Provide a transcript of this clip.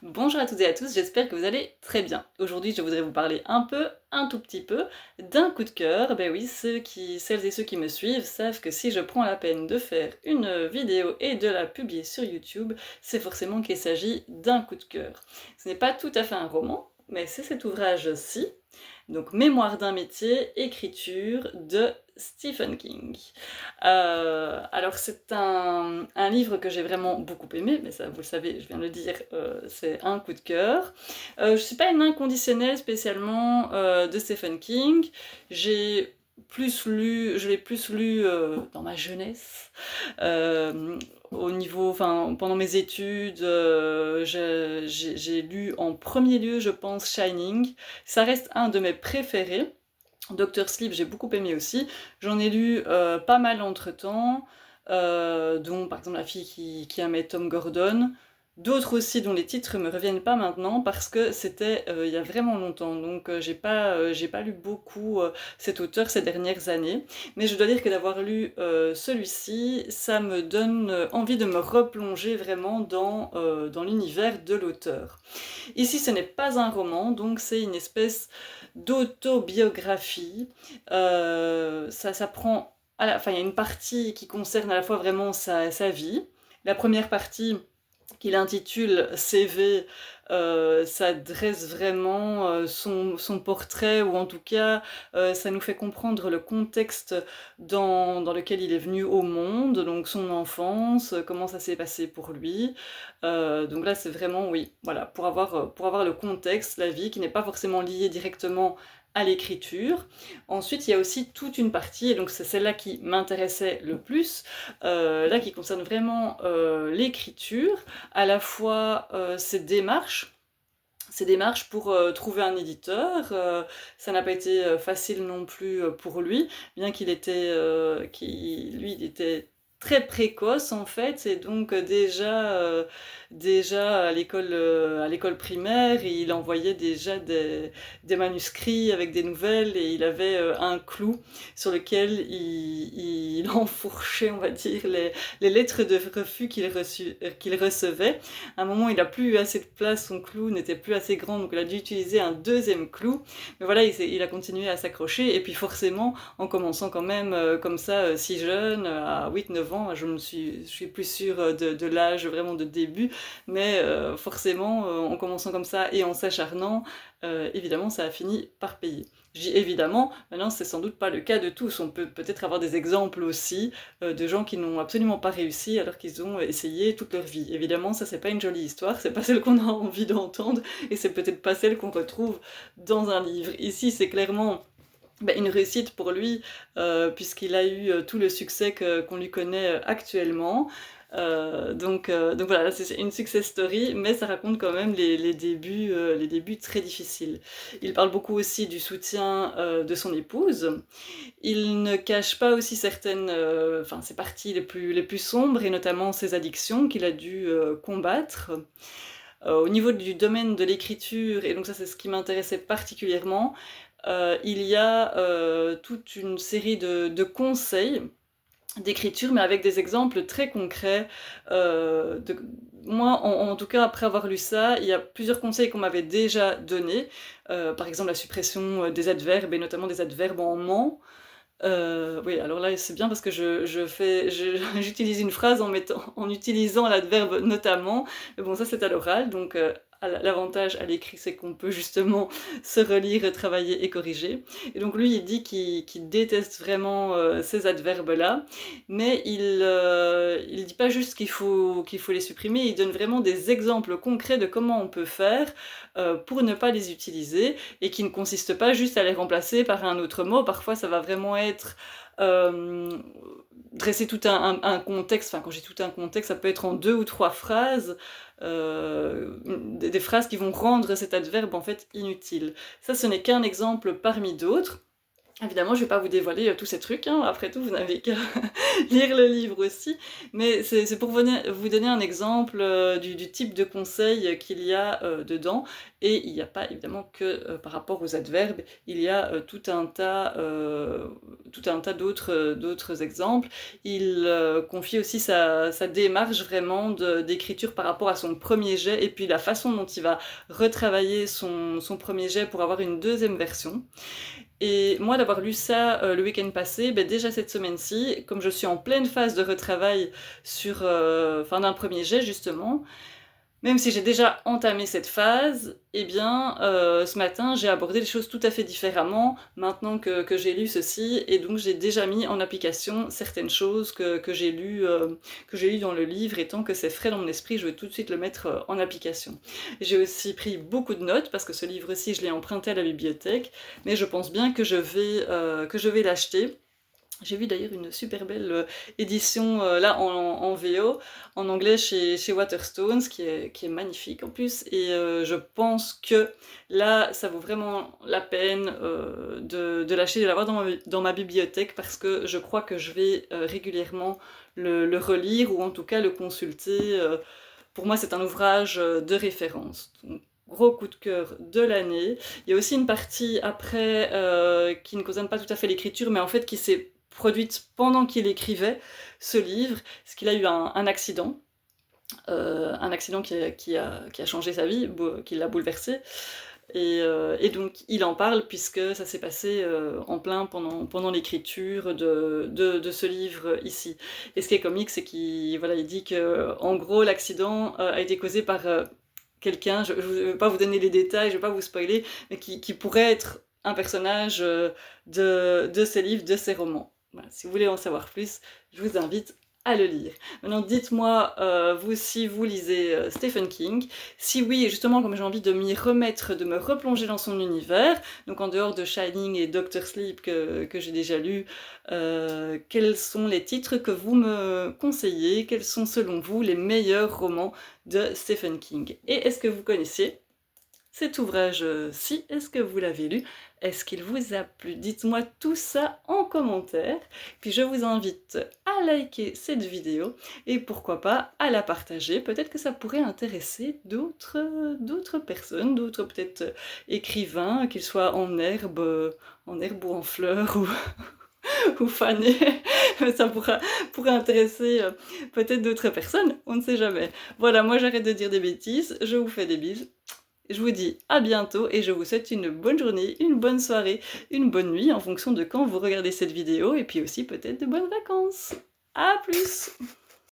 Bonjour à toutes et à tous, j'espère que vous allez très bien. Aujourd'hui, je voudrais vous parler un tout petit peu, d'un coup de cœur. Ben oui, celles et ceux qui me suivent savent que si je prends la peine de faire une vidéo et de la publier sur YouTube, c'est forcément qu'il s'agit d'un coup de cœur. Ce n'est pas tout à fait un roman, mais c'est cet ouvrage-ci, donc Mémoire d'un métier, écriture de Stephen King. Alors c'est un livre que j'ai vraiment beaucoup aimé, mais ça vous le savez, je viens de le dire, c'est un coup de cœur. Je ne suis pas une inconditionnelle spécialement de Stephen King. J'ai je l'ai plus lu dans ma jeunesse. Euh, Au niveau, enfin, pendant mes études, j'ai lu en premier lieu, je pense, Shining. Ça reste un de mes préférés. Doctor Sleep, j'ai beaucoup aimé aussi. J'en ai lu pas mal entre-temps, dont par exemple La fille qui aimait Tom Gordon. D'autres aussi dont les titres me reviennent pas maintenant parce que c'était il y a vraiment longtemps. Donc j'ai pas lu beaucoup cet auteur ces dernières années. Mais je dois dire que d'avoir lu celui-ci, ça me donne envie de me replonger vraiment dans l'univers de l'auteur. Ici, ce n'est pas un roman, donc c'est une espèce d'autobiographie. Ça prend... Enfin, il y a une partie qui concerne à la fois vraiment sa vie. La première partie, qu'il intitule CV, ça dresse vraiment son portrait, ou en tout cas, ça nous fait comprendre le contexte dans lequel il est venu au monde, donc son enfance, comment ça s'est passé pour lui. Donc là, c'est vraiment, oui, voilà, pour avoir le contexte, la vie, qui n'est pas forcément liée directement à l'écriture. Ensuite, il y a aussi toute une partie, et donc c'est celle-là qui m'intéressait le plus, là qui concerne vraiment l'écriture, à la fois ses démarches pour trouver un éditeur. Ça n'a pas été facile non plus pour lui, bien lui, il était très précoce en fait, et donc déjà à l'école primaire, il envoyait déjà des manuscrits avec des nouvelles, et il avait un clou sur lequel il enfourchait, on va dire, les lettres de refus qu'il recevait. À un moment, il n'a plus eu assez de place, son clou n'était plus assez grand, donc il a dû utiliser un deuxième clou. Mais voilà, il a continué à s'accrocher, et puis forcément, en commençant quand même comme ça, si jeune, à 8-9 ans, je suis plus sûre de l'âge vraiment de début, mais forcément, en commençant comme ça et en s'acharnant, évidemment, ça a fini par payer. Je dis évidemment, maintenant c'est sans doute pas le cas de tous. On peut peut-être avoir des exemples aussi de gens qui n'ont absolument pas réussi alors qu'ils ont essayé toute leur vie. Évidemment, ça c'est pas une jolie histoire, c'est pas celle qu'on a envie d'entendre, et c'est peut-être pas celle qu'on retrouve dans un livre. Ici, c'est clairement une réussite pour lui, puisqu'il a eu tout le succès qu'on lui connaît actuellement. Donc voilà, c'est une success story, mais ça raconte quand même les débuts très difficiles. Il parle beaucoup aussi du soutien de son épouse. Il ne cache pas aussi ses parties les plus sombres, et notamment ses addictions qu'il a dû combattre. Au niveau du domaine de l'écriture, et donc ça c'est ce qui m'intéressait particulièrement, il y a toute une série de conseils d'écriture, mais avec des exemples très concrets. Moi, en tout cas, après avoir lu ça, il y a plusieurs conseils qu'on m'avait déjà donnés. Par exemple, la suppression des adverbes, et notamment des adverbes en ment. Oui, alors là, c'est bien parce que j'utilise une phrase en utilisant l'adverbe notamment. Mais bon, ça c'est à l'oral, donc l'avantage à l'écrit, c'est qu'on peut justement se relire, travailler et corriger. Et donc lui, il dit qu'il déteste vraiment ces adverbes-là, mais il dit pas juste qu'il faut les supprimer, il donne vraiment des exemples concrets de comment on peut faire pour ne pas les utiliser, et qui ne consiste pas juste à les remplacer par un autre mot. Parfois, ça va vraiment être euh, dresser tout un contexte. Enfin, quand j'ai tout un contexte, ça peut être en 2 ou 3 phrases, des phrases qui vont rendre cet adverbe en fait inutile. Ça, ce n'est qu'un exemple parmi d'autres. Évidemment, je vais pas vous dévoiler, tous ces trucs, hein, après tout, vous n'avez qu'à lire le livre aussi, mais c'est pour vous donner un exemple, du type de conseils qu'il y a, dedans, et il y a pas évidemment que, par rapport aux adverbes, il y a, tout un tas d'autres exemples. Il, confie aussi sa démarche vraiment d'écriture par rapport à son premier jet et puis la façon dont il va retravailler son premier jet pour avoir une deuxième version. Et moi, d'avoir lu ça, le week-end passé, beh, déjà cette semaine-ci, comme je suis en pleine phase de retravail sur, enfin d'un premier jet justement, même si j'ai déjà entamé cette phase, eh bien, ce matin, j'ai abordé les choses tout à fait différemment, maintenant que j'ai lu ceci, et donc j'ai déjà mis en application certaines choses que j'ai lues dans le livre, et tant que c'est frais dans mon esprit, je veux tout de suite le mettre, en application. J'ai aussi pris beaucoup de notes, parce que ce livre-ci, je l'ai emprunté à la bibliothèque, mais je pense bien que je vais l'acheter. J'ai vu d'ailleurs une super belle édition là en VO, en anglais chez Waterstones, qui est magnifique en plus, et je pense que là, ça vaut vraiment la peine de l'acheter, de l'avoir dans ma bibliothèque, parce que je crois que je vais régulièrement le relire, ou en tout cas le consulter. Pour moi, c'est un ouvrage de référence. Donc, gros coup de cœur de l'année. Il y a aussi une partie après qui ne concerne pas tout à fait l'écriture, mais en fait qui s'est produite pendant qu'il écrivait ce livre, parce qu'il a eu un accident qui a changé sa vie, qui l'a bouleversé, et donc il en parle puisque ça s'est passé en plein pendant l'écriture de ce livre ici. Et ce qui est comique, c'est qu'il voilà, il dit que en gros l'accident a été causé par quelqu'un, je ne vais pas vous donner les détails, je ne vais pas vous spoiler, mais qui pourrait être un personnage de ces livres, de ces romans. Voilà, si vous voulez en savoir plus, je vous invite à le lire. Maintenant, dites-moi, vous, si vous lisez Stephen King, si oui, justement, comme j'ai envie de m'y remettre, de me replonger dans son univers, donc en dehors de Shining et Doctor Sleep que j'ai déjà lu, quels sont les titres que vous me conseillez? Quels sont, selon vous, les meilleurs romans de Stephen King? Et est-ce que vous connaissiez cet ouvrage-ci? Est-ce que vous l'avez lu? Est-ce qu'il vous a plu? Dites-moi tout ça en commentaire. Puis je vous invite à liker cette vidéo et pourquoi pas à la partager. Peut-être que ça pourrait intéresser d'autres personnes, d'autres peut-être écrivains, qu'ils soient en herbe ou en fleurs ou fanés. Ça pourrait intéresser peut-être d'autres personnes, on ne sait jamais. Voilà, moi j'arrête de dire des bêtises, je vous fais des bises. Je vous dis à bientôt et je vous souhaite une bonne journée, une bonne soirée, une bonne nuit en fonction de quand vous regardez cette vidéo, et puis aussi peut-être de bonnes vacances. À plus!